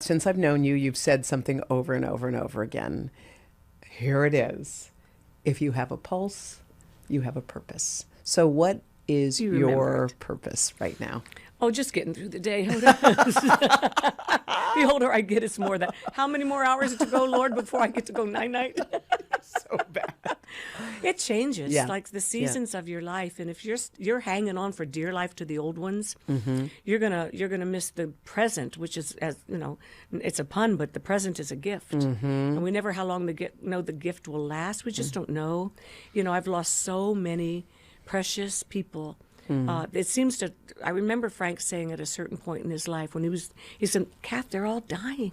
Since I've known you, you've said something over and over and over again. Here it is. If you have a pulse, you have a purpose. So what is your purpose right now? Oh, just getting through the day, Hoda. The older I get, it's more that. How many more hours to go, Lord, before I get to go night-night? So bad. It changes, Yeah. like the seasons of your life, and if you're hanging on for dear life to the old ones, Mm-hmm. you're gonna miss the present, which is, as you know, it's a pun, but the present is a gift, Mm-hmm. and we never how long the gift will last. We just don't know. You know, I've lost so many precious people. It seems to. I remember Frank saying at a certain point in his life when he said, "Kath, they're all dying,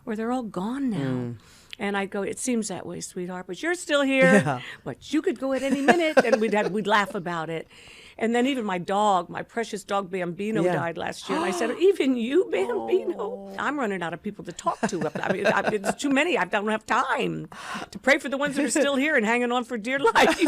or they're all gone now." And I go, "It seems that way, sweetheart, but you're still here. Yeah. But you could go at any minute," and we'd laugh about it. And then even my dog, my precious dog Bambino, Yeah. died last year. And I said, "Even you, Bambino?" I'm running out of people to talk to. I mean, it's too many. I don't have time to pray for the ones that are still here and hanging on for dear life.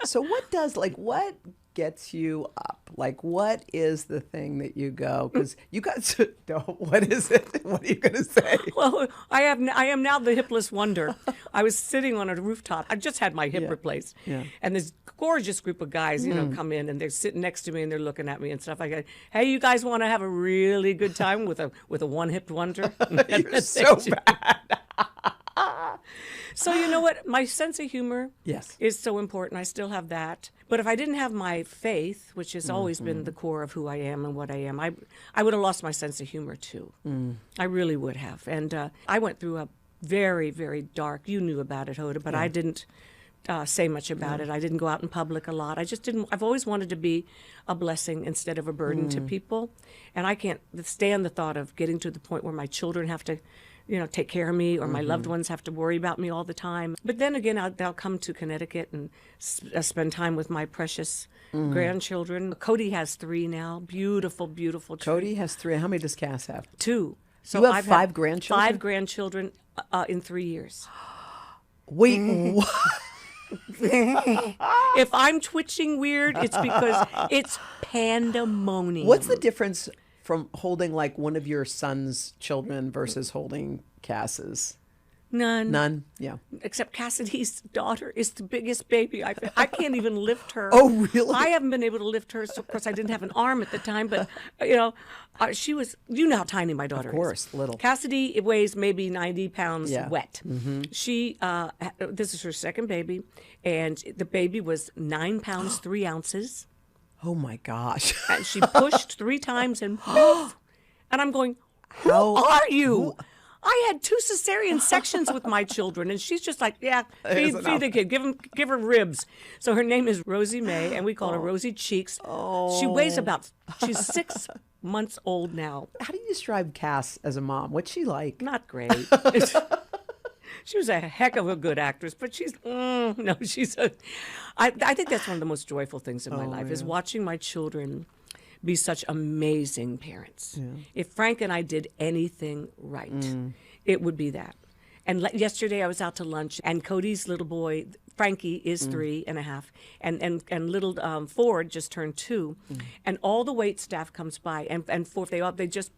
So what gets you up? Like, what is the thing that you go? Because you got to know, what is it? What are you going to say? Well, I am now the hipless wonder. I was sitting on a rooftop. I just had my hip replaced. Yeah. And this gorgeous group of guys, come in and they're sitting next to me and they're looking at me and stuff. I go, "Hey, you guys want to have a really good time with a one-hipped wonder?" You're so bad. So you know what? My sense of humor Yes. is so important. I still have that. But if I didn't have my faith, which has always been the core of who I am and what I am, I would have lost my sense of humor too. I really would have. And I went through a very, very dark, you knew about it, Hoda, but I didn't say much about it. I didn't go out in public a lot. I just didn't. I've always wanted to be a blessing instead of a burden to people. And I can't stand the thought of getting to the point where my children have to take care of me, or my loved ones have to worry about me all the time. But then again, I'll come to Connecticut and spend time with my precious grandchildren. Cody has 3 now. Beautiful, beautiful children. Cody has 3. How many does Cass have? 2. So You have I've 5 had grandchildren? 5 grandchildren in 3 years. Wait, what? If I'm twitching weird, it's because it's pandemonium. What's the difference from holding like one of your son's children versus holding Cass's? None. None? Yeah. Except Cassidy's daughter is the biggest baby I can't even lift her. Oh, really? I haven't been able to lift her. So of course, I didn't have an arm at the time, but she was. You know how tiny my daughter is. Of course, little. Cassidy weighs maybe 90 pounds Yeah. wet. She. This is her second baby, and the baby was 9 pounds 3 ounces. Oh my gosh. And she pushed 3 times and poof. And I'm going, who are you? I had 2 cesarean sections with my children, and she's just like, yeah, feed the kid, give her ribs. So her name is Rosie May, and we call her Rosie Cheeks. Oh. She's 6 months old now. How do you describe Cass as a mom? What's she like? Not great. She was a heck of a good actress, but she's I think that's one of the most joyful things in my life is watching my children be such amazing parents. Yeah. If Frank and I did anything right, it would be that. And yesterday I was out to lunch, and Cody's little boy, Frankie, is 3.5, and little Ford just turned 2, and all the wait staff comes by, and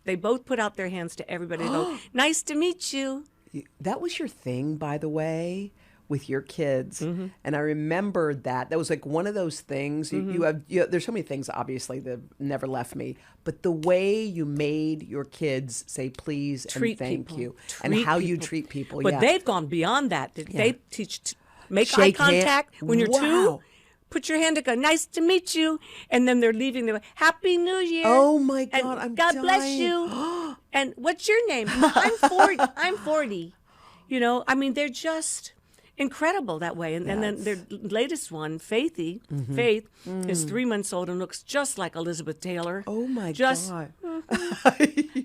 they both put out their hands to everybody and go, "Nice to meet you." That was your thing, by the way, with your kids. And I remembered that. That was like one of those things. There's so many things, obviously, that never left me. But the way you made your kids say please and thank you, and how you treat people. But they've gone beyond that. They teach make eye contact when you're 2. Put your hand to go, "Nice to meet you," and then they're leaving. They're like, "Happy New Year!" Oh my God, and I'm God dying. bless you. And what's your name? I'm 40. I'm 40. I mean, they're just incredible that way. And then their latest one, Faith, is 3 months old and looks just like Elizabeth Taylor. Oh my God.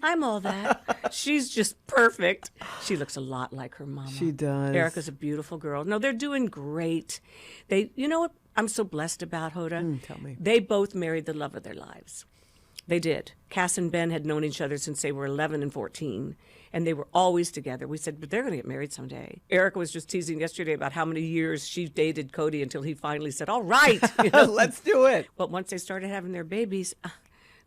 I'm all that. She's just perfect. She looks a lot like her mama. She does. Erica's a beautiful girl. No, they're doing great. You know what I'm so blessed about, Hoda? Tell me. They both married the love of their lives. They did. Cass and Ben had known each other since they were 11 and 14, and they were always together. We said, but they're going to get married someday. Erica was just teasing yesterday about how many years she dated Cody until he finally said, all right. Let's do it. But once they started having their babies,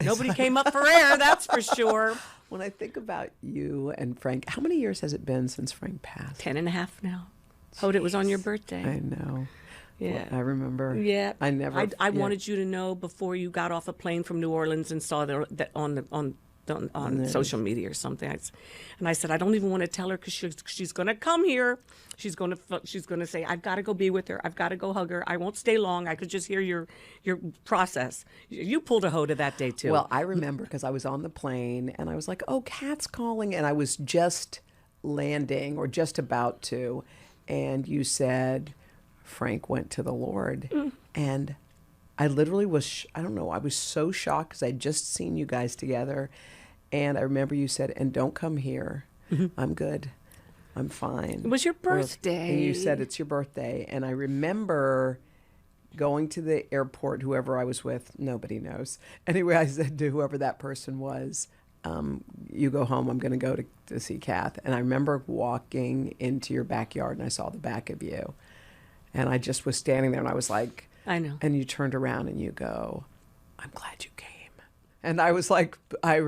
nobody came up for air, that's for sure. When I think about you and Frank, how many years has it been since Frank passed? 10 and a half now. Hoda, it was on your birthday. I know. Yeah. Well, I remember. Yeah. I never. I wanted you to know before you got off a plane from New Orleans and saw that on social media or something. And I said, I don't even want to tell her because she's going to come here. She's going to say, I've got to go be with her. I've got to go hug her. I won't stay long. I could just hear your process. You pulled a Hoda that day too. Well, I remember because I was on the plane and I was like, oh, Kat's calling. And I was just landing or just about to. And you said, Frank went to the Lord. And I literally was, I don't know, I was so shocked because I'd just seen you guys together. And I remember you said, and don't come here. I'm good. I'm fine. It was your birthday. And you said, it's your birthday. And I remember going to the airport, whoever I was with, nobody knows. Anyway, I said to whoever that person was, you go home, I'm going to go to see Kath. And I remember walking into your backyard and I saw the back of you. And I just was standing there and I was like, I know. And you turned around and you go, I'm glad you came. And I was like, I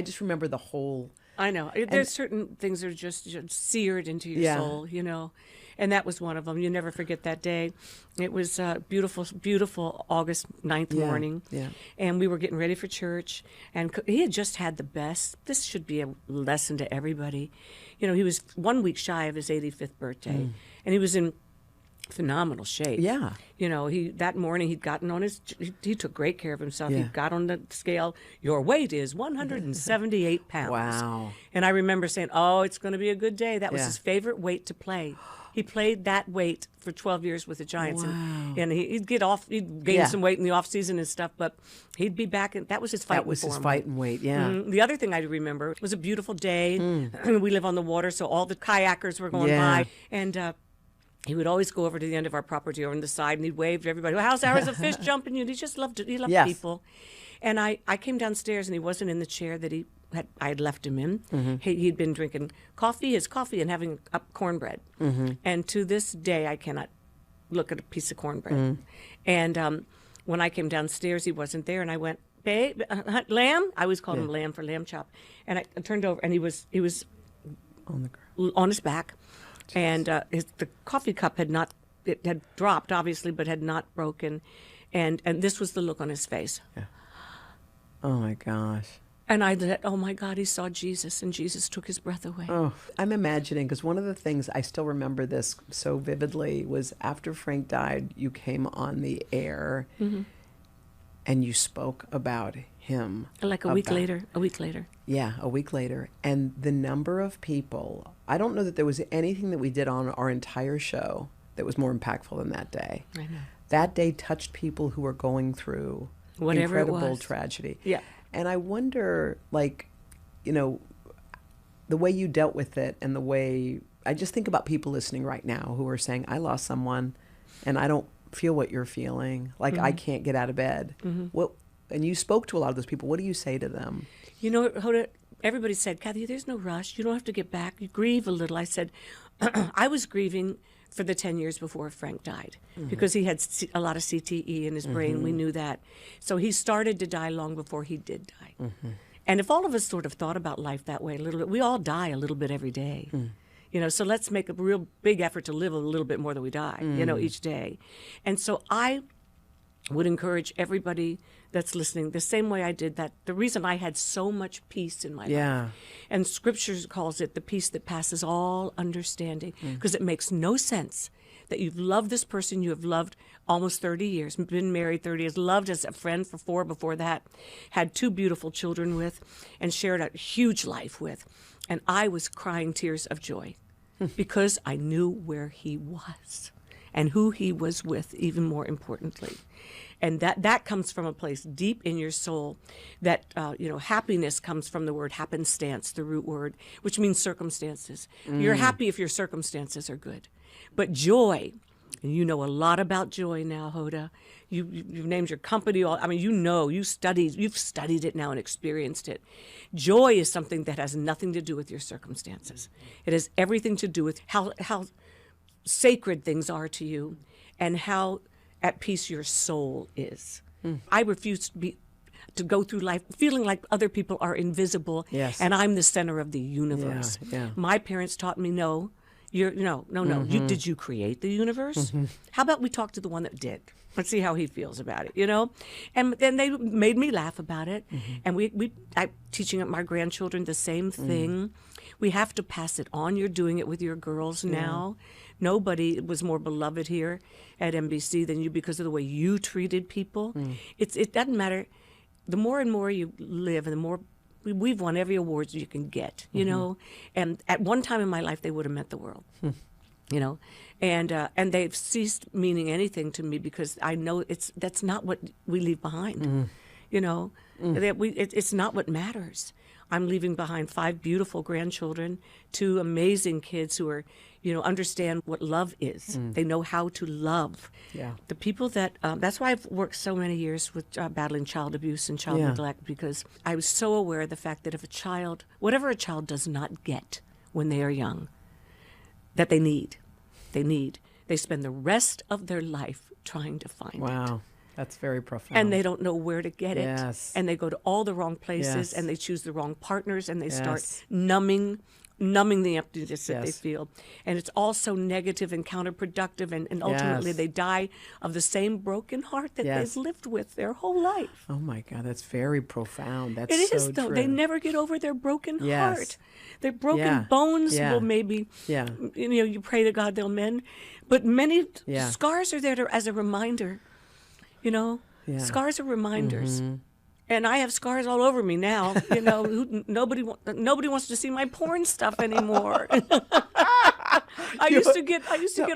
just remember the whole. I know. There's certain things that are just seared into your soul, you know. And that was one of them. You never forget that day. It was a beautiful, beautiful August 9th morning. Yeah. And we were getting ready for church. And he had just had the best. This should be a lesson to everybody. You know, he was 1 week shy of his 85th birthday. And he was in phenomenal shape. Yeah. You know, that morning he'd gotten on he took great care of himself. Yeah. He got on the scale. Your weight is 178 pounds. Wow. And I remember saying, oh, it's going to be a good day. That was his favorite weight to play. He played that weight for 12 years with the Giants. Wow. And he'd gain some weight in the off season and stuff, but he'd be back. That was his fighting That was his fighting weight, yeah. The other thing I remember, it was a beautiful day. We live on the water, so all the kayakers were going by. And he would always go over to the end of our property over on the side, and he'd wave to everybody. Well, how's a fish jumping? He just loved it. He loved people. And I came downstairs, and he wasn't in the chair that I had left him in. He'd been drinking his coffee, and having cornbread. And to this day, I cannot look at a piece of cornbread. And when I came downstairs, he wasn't there, and I went, babe, lamb? I always called him lamb for lamb chop. And I turned over, and he was on the ground, on his back. And the coffee cup had dropped, obviously, but had not broken. And this was the look on his face. Yeah. Oh, my gosh. And I thought, oh, my God, he saw Jesus, and Jesus took his breath away. Oh, I'm imagining, because one of the things, I still remember this so vividly, was after Frank died, you came on the air, and you spoke about him. Like a week later. Yeah, a week later. And the number of people, I don't know that there was anything that we did on our entire show that was more impactful than that day. I know. That day touched people who were going through whatever incredible tragedy. Yeah. And I wonder, like, you know, the way you dealt with it and the way, I just think about people listening right now who are saying, I lost someone and I don't feel what you're feeling. Like, I can't get out of bed. And you spoke to a lot of those people. What do you say to them? You know, Hoda, everybody said, Kathie, there's no rush. You don't have to get back. You grieve a little. I said, I was grieving for the 10 years before Frank died because he had a lot of CTE in his brain. We knew that. So he started to die long before he did die. And if all of us sort of thought about life that way a little bit, we all die a little bit every day. You know, so let's make a real big effort to live a little bit more than we die, you know, each day. And so I would encourage everybody that's listening the same way I did that. The reason I had so much peace in my life, and Scripture calls it the peace that passes all understanding, because it makes no sense that you've loved this person you have loved almost 30 years, been married 30 years, loved as a friend for 4 before that, had 2 beautiful children with, and shared a huge life with. And I was crying tears of joy because I knew where he was and who he was with, even more importantly. And that comes from a place deep in your soul that, you know, happiness comes from the word happenstance, the root word, which means circumstances. You're happy if your circumstances are good. But joy, and you know a lot about joy now, Hoda. You've named your company. You've studied it now and experienced it. Joy is something that has nothing to do with your circumstances. It has everything to do with how sacred things are to you and how at peace your soul is. I refuse to to go through life feeling like other people are invisible Yes. and I'm the center of the universe. Yeah. My parents taught me, no. Did you create the universe? How about we talk to the one that did? Let's see how he feels about it, And then they made me laugh about it. And I'm teaching my grandchildren the same thing. We have to pass it on. You're doing it with your girls now. Nobody was more beloved here at NBC than you because of the way you treated people. It doesn't matter. The more and more you live, and the more we've won every award you can get, And at one time in my life, they would have meant the world, And they've ceased meaning anything to me because I know that's not what we leave behind, That it's not what matters. I'm leaving behind 5 beautiful grandchildren, 2 amazing kids who are, understand what love is. They know how to love. Yeah. The people that's why I've worked so many years with battling child abuse and child neglect, because I was so aware of the fact that if whatever a child does not get when they are young, that they spend the rest of their life trying to find it. Wow. That's very profound. And they don't know where to get it. Yes. And they go to all the wrong places, Yes. and they choose the wrong partners, and they start Yes. numbing the emptiness that they feel. And it's all so negative and counterproductive, and ultimately they die of the same broken heart that they've lived with their whole life. Oh my God, that's very profound. That's It is, so though. true. They never get over their broken heart. Their broken bones will maybe, you pray to God they'll mend. But many scars are there as a reminder. Scars are reminders. And I have scars all over me now. Nobody wants to see my porn stuff anymore. I used to get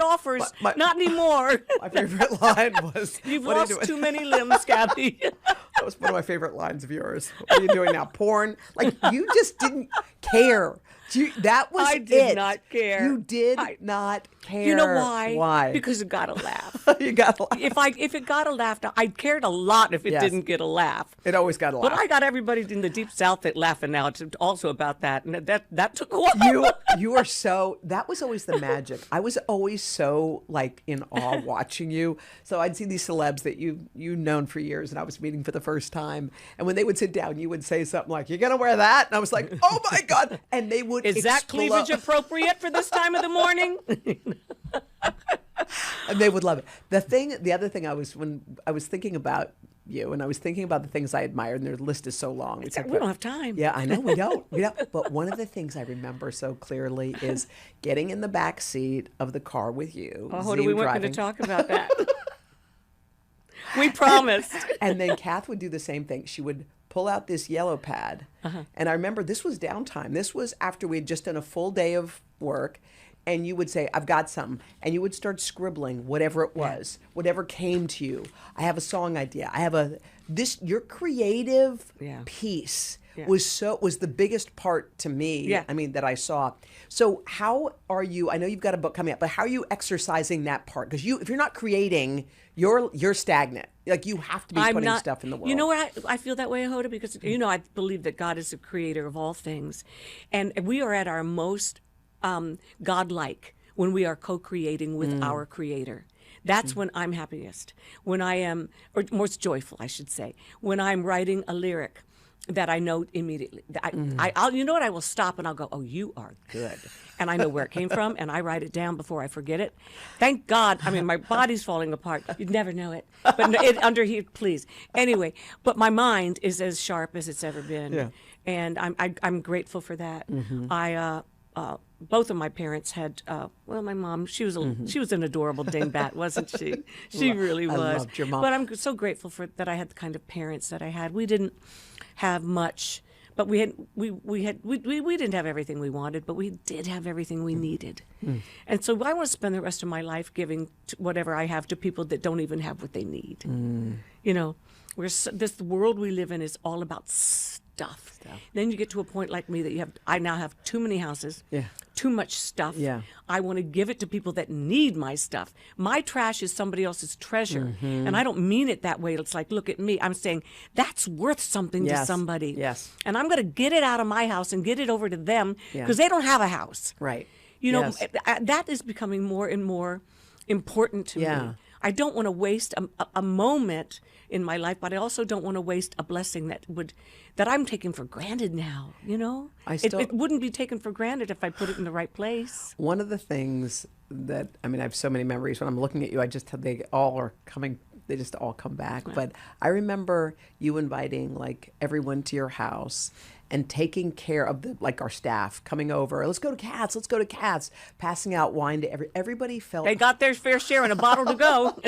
offers. Not anymore. My favorite line was, You've "What are you lost doing?" too many limbs, Kathie. That was one of my favorite lines of yours. What are you doing now? Porn? Like, you just didn't care. That was I did not care. You did not care. You know why? Why? Because it got a laugh. You got a laugh. If it got a laugh, I cared a lot if it didn't get a laugh. It always got a laugh. But I got everybody in the Deep South that laughing now also about that, and that took a while. You are so. That was always the magic. I was always so in awe watching you. So I'd see these celebs that you've known for years, and I was meeting for the first time. And when they would sit down, you would say something like, "You're gonna wear that?" And I was like, "Oh my God!" And they would. Is that cleavage appropriate for this time of the morning? And they would love it. The other thing when I was thinking about you, and I was thinking about the things I admired, and their list is so long. We don't have time. Yeah, I know we don't. But one of the things I remember so clearly is getting in the back seat of the car with you. Oh, we weren't going to talk about that. We promised. And then Kath would do the same thing. She would pull out this yellow pad. And I remember this was downtime. This was after we had just done a full day of work. And you would say, "I've got something." And you would start scribbling whatever it was, whatever came to you. I have a song idea. Your creative piece was the biggest part to me. Yeah. I mean, that I saw. So how are you? I know you've got a book coming up, but how are you exercising that part? Because if you're not creating, you're stagnant. Like, you have to be putting stuff in the world. You know where I feel that way, Hoda? Because I believe that God is the creator of all things, and we are at our most godlike when we are co-creating with our creator. That's when I'm happiest. When I am, or most joyful, I should say. When I'm writing a lyric that I know immediately. I'll you know what? I will stop and I'll go, "Oh, you are good," and I know where it came from, and I write it down before I forget it. Thank God. I mean, my body's falling apart. You'd never know it, but under here, please. Anyway, but my mind is as sharp as it's ever been, and I'm grateful for that. Both of my parents had, my mom, she was an adorable dingbat, wasn't she? She really was. I loved your mom. But I'm so grateful that I had the kind of parents that I had. We didn't have much, but we didn't have everything we wanted, but we did have everything we needed. And so I want to spend the rest of my life giving whatever I have to people that don't even have what they need. This world we live in is all about stuff. Then you get to a point like me that I now have too many houses, too much stuff. I want to give it to people that need my stuff. My trash is somebody else's treasure. And I don't mean it that way. It's like, look at me. I'm saying that's worth something to somebody. Yes. And I'm going to get it out of my house and get it over to them because they don't have a house. Right. That is becoming more and more important to me. I don't want to waste a moment in my life, but I also don't want to waste a blessing that I'm taking for granted now, you know? It wouldn't be taken for granted if I put it in the right place. One of the things that, I mean, I have so many memories. When I'm looking at you, they just all come back. Yeah. But I remember you inviting like everyone to your house and taking care of our staff coming over. Let's go to Kath's, passing out wine to everybody felt. They got their fair share and a bottle to go.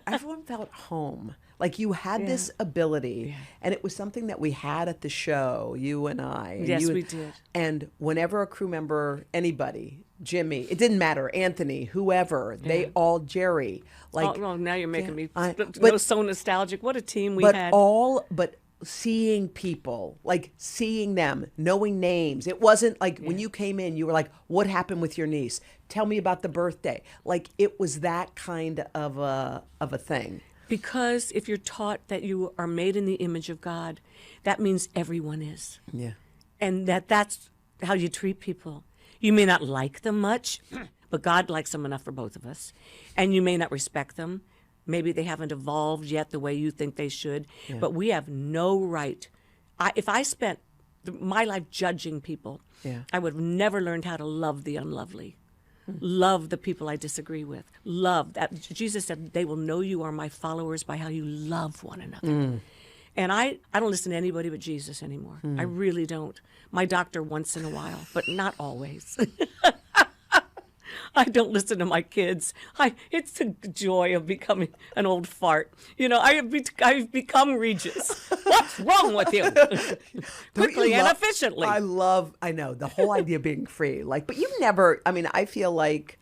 Everyone felt home. Like you had this ability, and it was something that we had at the show, you and I. And yes, we did. And whenever a crew member, anybody, Jimmy, it didn't matter, Anthony, whoever, they all, Jerry. Like, well, now you're making me so nostalgic. What a team we had. But seeing people, like seeing them, knowing names. It wasn't like when you came in, you were like, what happened with your niece? Tell me about the birthday. Like it was that kind of a thing. Because if you're taught that you are made in the image of God, that means everyone is. Yeah. And that's how you treat people. You may not like them much, but God likes them enough for both of us. And you may not respect them. Maybe they haven't evolved yet the way you think they should. Yeah. But we have no right. If I spent my life judging people, I would have never learned how to love the unlovely. Love the people I disagree with. Love that. Jesus said, they will know you are my followers by how you love one another. And I don't listen to anybody but Jesus anymore. I really don't. My doctor once in a while, but not always. I don't listen to my kids. It's the joy of becoming an old fart. You know, I've become Regis. What's wrong with you? Quickly and efficiently. I know, the whole idea of being free. Like, but you've never, I mean, I feel like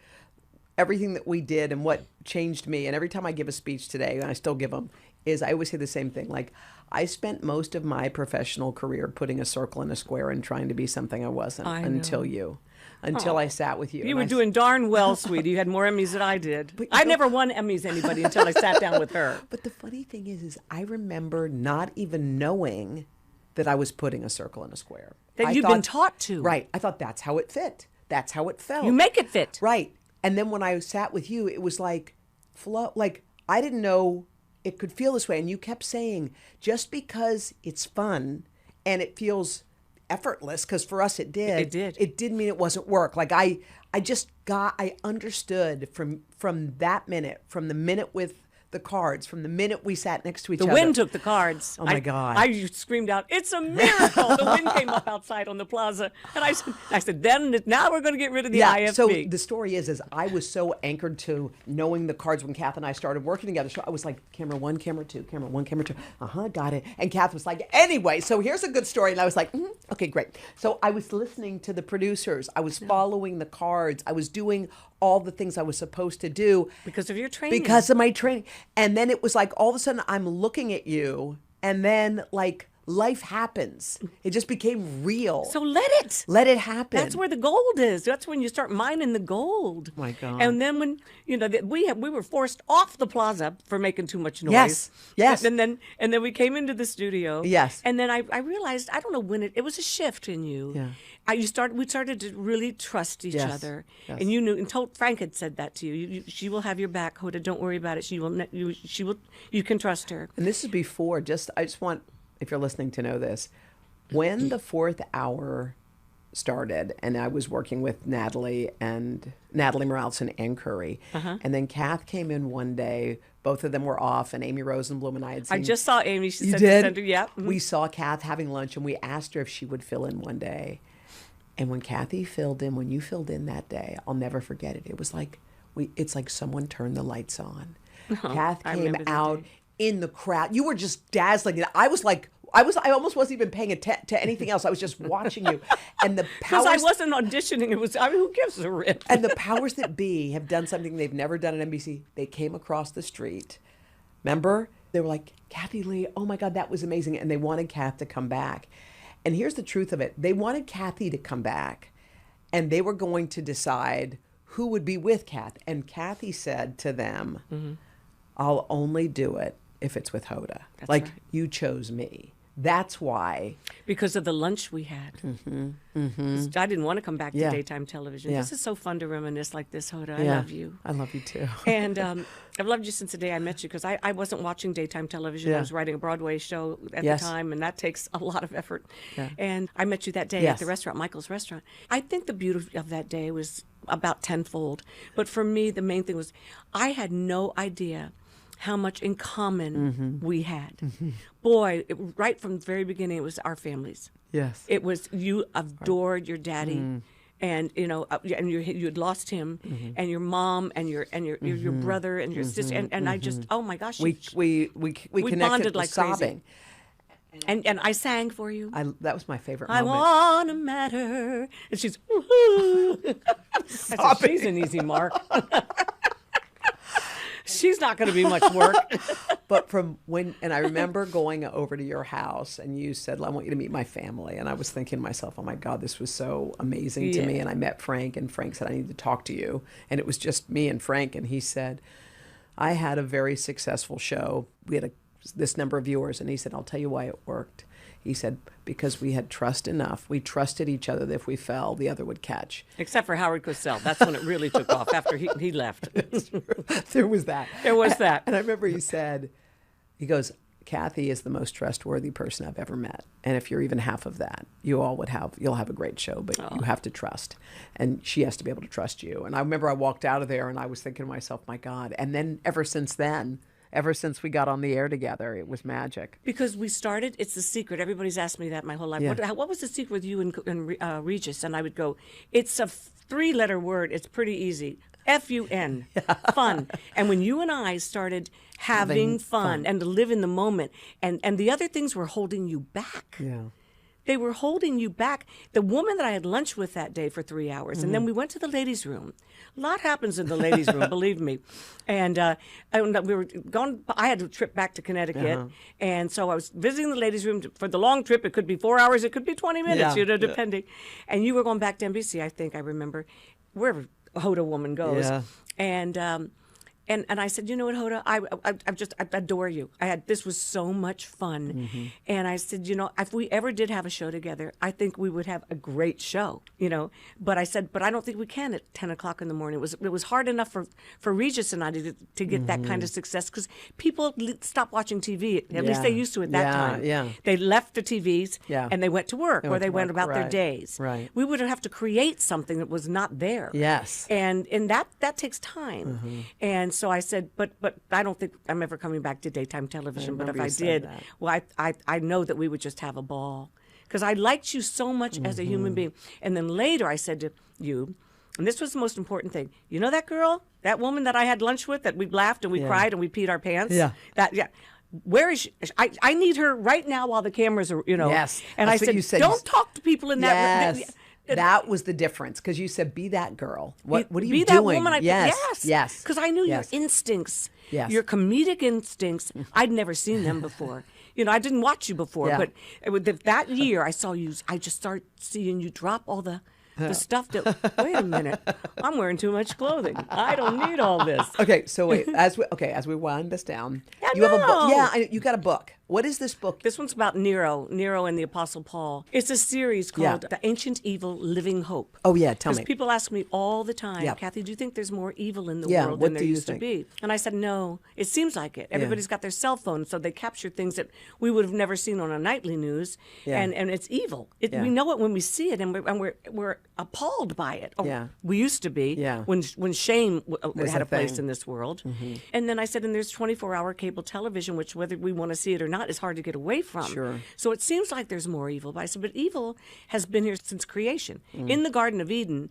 everything that we did and what changed me, and every time I give a speech today, and I still give them, is I always say the same thing. Like, I spent most of my professional career putting a circle in a square and trying to be something I wasn't until I sat with you. You were doing darn well, sweetie. You had more Emmys than I did. I never won Emmys anybody until I sat down with her. But the funny thing is I remember not even knowing that I was putting a circle in a square. That you've been taught to. Right. I thought that's how it fit. That's how it felt. You make it fit. Right. And then when I sat with you, it was like flow. Like I didn't know it could feel this way. And you kept saying, just because it's fun and it feels effortless, because for us it did. It didn't mean it wasn't work. Like I understood from that minute, from the minute with the cards, from the minute we sat next to each other. The wind took the cards. Oh my God. I screamed out, "It's a miracle." The wind came up outside on the plaza. And I said, now we're going to get rid of the IFB. So the story is I was so anchored to knowing the cards when Kath and I started working together. So I was like, camera one, camera two, camera one, camera two. Got it. And Kath was like, anyway, so here's a good story. And I was like, okay, great. So I was listening to the producers. I was following the cards. I was doing all the things I was supposed to do. Because of your training. Because of my training. And then it was like all of a sudden I'm looking at you and then like life happens. It just became real. So let it. Let it happen. That's where the gold is. That's when you start mining the gold. Oh my God. And then when, we were forced off the plaza for making too much noise. Yes. And then we came into the studio. Yes. And then I realized, I don't know when it was a shift in you. Yeah. We started to really trust each other. Yes. And you knew, and Frank had said that to you. She will have your back, Hoda. Don't worry about it. She will. You can trust her. And this is before. I just want, if you're listening, to know this. When the fourth hour started, and I was working with Natalie Morales and Ann Curry, and then Kath came in one day. Both of them were off, and Amy Rosenblum and I had seen. I just saw Amy. She you said did? To send her, yeah. Mm-hmm. We saw Kath having lunch, and we asked her if she would fill in one day. And when Kathie filled in, when you filled in that day, I'll never forget it. It was like it's like someone turned the lights on. Kath came out in the crowd. You were just dazzling. I almost wasn't even paying attention to anything else. I was just watching you. And the powers. Because I wasn't auditioning. Who gives a rip? And the powers that be have done something they've never done at NBC. They came across the street. Remember? They were like, Kathie Lee, oh my God, that was amazing. And they wanted Kath to come back. And here's the truth of it. They wanted Kathie to come back, and they were going to decide who would be with Kath. And Kathie said to them, I'll only do it if it's with Hoda. That's right. You chose me. That's why. Because of the lunch we had. I didn't want to come back to Yeah. daytime television. Yeah. This is so fun to reminisce like this, Hoda. I Yeah. love you. I love you too. And I've loved you since the day I met you because I wasn't watching daytime television. Yeah. I was writing a Broadway show at Yes. the time, and that takes a lot of effort. Yeah. And I met you that day Yes. at the restaurant, Michael's Restaurant. I think the beauty of that day was about tenfold. But for me, the main thing was I had no idea how much in common we had. Boy, right from the very beginning, it was our families. Yes. It was you adored your daddy, and and you had lost him, and your mom, and your brother, and your sister, and I just, oh my gosh, we connected bonded like sobbing. crazy. And I sang for you. That was my favorite I moment. wanna matter, and she's woohoo. I said, she's an easy mark. She's not going to be much work. But and I remember going over to your house and you said, I want you to meet my family. And I was thinking to myself, oh my God, this was so amazing to me. And I met Frank, and Frank said, I need to talk to you. And it was just me and Frank. And he said, I had a very successful show. We had this number of viewers. And he said, I'll tell you why it worked. He said, because we had trust enough. We trusted each other that if we fell, the other would catch. Except for Howard Cosell. That's when it really took off, after he left. There was that. There was that. And I remember he goes, Kathie is the most trustworthy person I've ever met. And if you're even half of that, you'll have a great show, but you have to trust. And she has to be able to trust you. And I remember I walked out of there and I was thinking to myself, my God. And then ever since we got on the air together, it was magic. Because we started, it's the secret. Everybody's asked me that my whole life. Yeah. What was the secret with you and Regis? And I would go, it's a 3-letter word. It's pretty easy. F-U-N, fun. And when you and I started having fun and to live in the moment, and the other things were holding you back. Yeah. They were holding you back. The woman that I had lunch with that day for 3 hours, and then we went to the ladies' room. A lot happens in the ladies' room, believe me. And we were going. I had a trip back to Connecticut, and so I was visiting the ladies' room for the long trip. It could be 4 hours, it could be 20 minutes, depending. And you were going back to NBC, I think. I remember wherever Hoda woman goes, And I said, you know what, Hoda, I adore you. This was so much fun. And I said, if we ever did have a show together, I think we would have a great show, But I said, but I don't think we can at 10 o'clock in the morning. It was hard enough for Regis and I to get that kind of success because people stopped watching TV. At least they used to at that time. Yeah. They left the TVs and they went to work or they went about their days. Right. We would have to create something that was not there. Yes. And that takes time. And so I said, but I don't think I'm ever coming back to daytime television. But if I did, well, I know that we would just have a ball. Because I liked you so much as a human being. And then later I said to you, and this was the most important thing, you know that girl, that woman that I had lunch with, that we laughed and we cried and we peed our pants? Where is she? I need her right now while the cameras are, Yes. And That's I what said, don't talk to people in that. Yes. That was the difference because you said, "Be that girl." What are you be doing? That woman. Yes. Because I knew your instincts, Yes. your comedic instincts. I'd never seen them before. I didn't watch you before, but that year I saw you. I just started seeing you drop all the stuff that. Wait a minute, I'm wearing too much clothing. I don't need all this. Okay, so wait. As we wind this down, Yeah, you have a book. Yeah, you got a book. What is this book? This one's about Nero and the Apostle Paul. It's a series called The Ancient Evil, Living Hope. Oh, yeah, tell me. Because people ask me all the time, Kathie, do you think there's more evil in the world than there used to be? And I said, no, it seems like it. Everybody's got their cell phone, so they capture things that we would have never seen on a nightly news, and it's evil. We know it when we see it, and we're appalled by it. We used to be when shame had a place in this world. And then I said, and there's 24-hour cable television, which whether we want to see it or not, is hard to get away from. Sure. So it seems like there's more evil. But I said, but evil has been here since creation. In the Garden of Eden,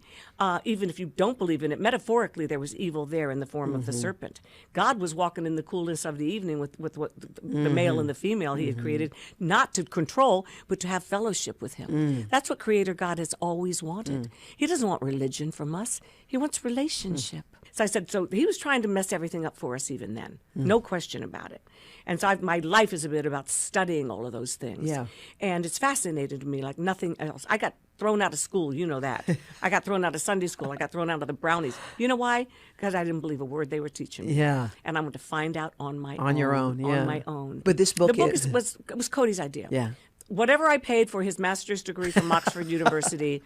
even if you don't believe in it, metaphorically, there was evil there in the form of the serpent. God was walking in the coolness of the evening with what the male and the female he had created, not to control, but to have fellowship with him. That's what Creator God has always wanted. He doesn't want religion from us. He wants relationship. So I said, so he was trying to mess everything up for us even then. No question about it. And so my life is a bit about studying all of those things. Yeah. And it's fascinated me like nothing else. I got thrown out of school, you know that. I got thrown out of Sunday school. I got thrown out of the Brownies. You know why? Because I didn't believe a word they were teaching me. Yeah. And I'm going to find out on my own. On your own, yeah. On my own. But this book the book was Cody's idea. Yeah. Whatever I paid for his master's degree from Oxford University,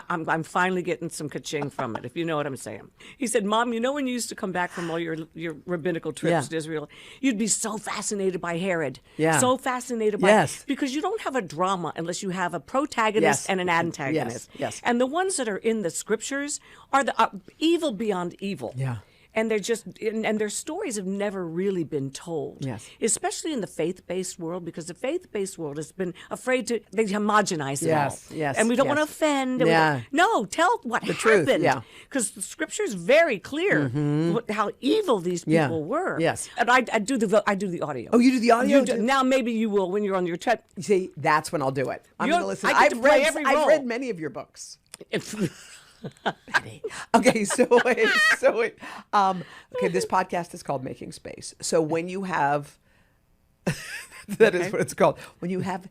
I'm finally getting some ka-ching from it, if you know what I'm saying. He said, Mom, you know when you used to come back from all your rabbinical trips to Israel, you'd be so fascinated by Herod. Yeah. So fascinated by because you don't have a drama unless you have a protagonist and an antagonist. Yes. And the ones that are in the scriptures are the evil beyond evil. Yeah. And they're just, and their stories have never really been told. Yes. Especially in the faith-based world, because the faith-based world has been afraid to, they homogenize it all. Yes. And we don't want to offend. No, tell what happened. Truth, yeah. Because the scripture is very clear how evil these people were. Yes. And I do the audio. Oh, you do the audio? Now maybe you will when you're on your trip. See, that's when I'll do it. I'm going to listen. I've read many of your books. Okay, so wait. Okay, this podcast is called Making Space. So when you have, that is what it's called. When you have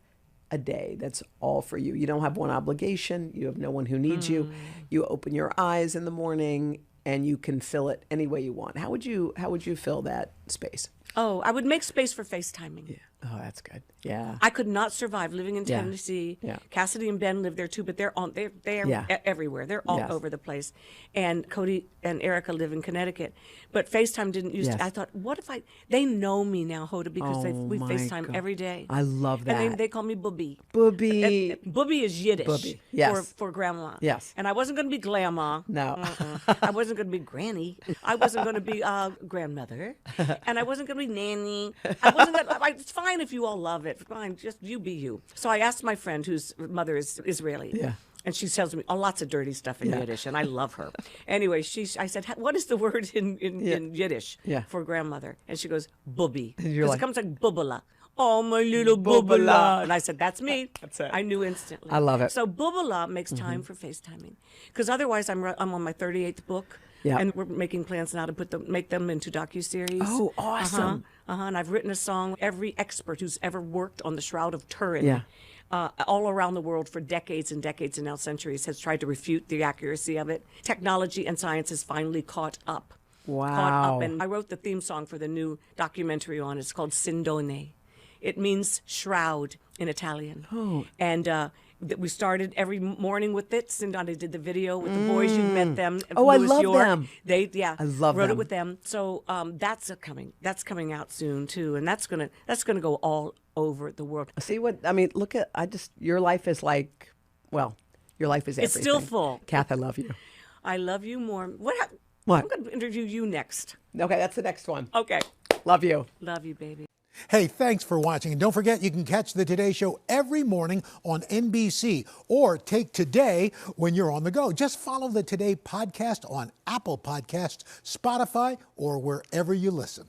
a day that's all for you, you don't have one obligation. You have no one who needs you. You open your eyes in the morning and you can fill it any way you want. How would you fill that space? Oh, I would make space for FaceTiming. Yeah. Oh, that's good. Yeah. I could not survive living in Tennessee. Yeah. Cassidy and Ben live there too, but they're everywhere. They're all over the place. And Cody and Erica live in Connecticut. But FaceTime didn't used to. I thought, what if they know me now, Hoda, because we FaceTime every day. I love that. And they call me Booby. Booby. Booby is Yiddish. Booby. Yes. For grandma. Yes. And I wasn't going to be grandma. No. I wasn't going to be granny. I wasn't going to be grandmother. And I wasn't going to be nanny. I wasn't going to, it's fine if you all love it. Fine, just you be you. So I asked my friend whose mother is Israeli. Yeah. And she tells me lots of dirty stuff in Yiddish, and I love her. Anyway, I said, what is the word in Yiddish for grandmother? And she goes, booby. Because it comes like bubala. Oh, my little bubala. And I said, that's me. That's it. I knew instantly. I love it. So bubala makes time for FaceTiming. Because otherwise, I'm on my 38th book. Yeah. And we're making plans now to make them into docuseries. Oh, awesome. And I've written a song. Every expert who's ever worked on the Shroud of Turin all around the world for decades and decades and now centuries has tried to refute the accuracy of it. Technology and science has finally caught up. Wow. Caught up. And I wrote the theme song for the new documentary on it. It's called Sindone. It means shroud in Italian. Oh. And we started every morning with it. Sindone did the video with the boys. You met them. Oh, Louis I love York. them. I love wrote them. it with them. So that's coming out soon too, and that's gonna go all over the world. See what I mean? Look at your life is like, well, your life is everything. It's still full. Kath, I love you. I love you more. What? I'm going to interview you next. Okay, that's the next one. Okay. Love you. Love you, baby. Hey, thanks for watching. And don't forget, you can catch the Today Show every morning on NBC or take Today when you're on the go. Just follow the Today podcast on Apple Podcasts, Spotify, or wherever you listen.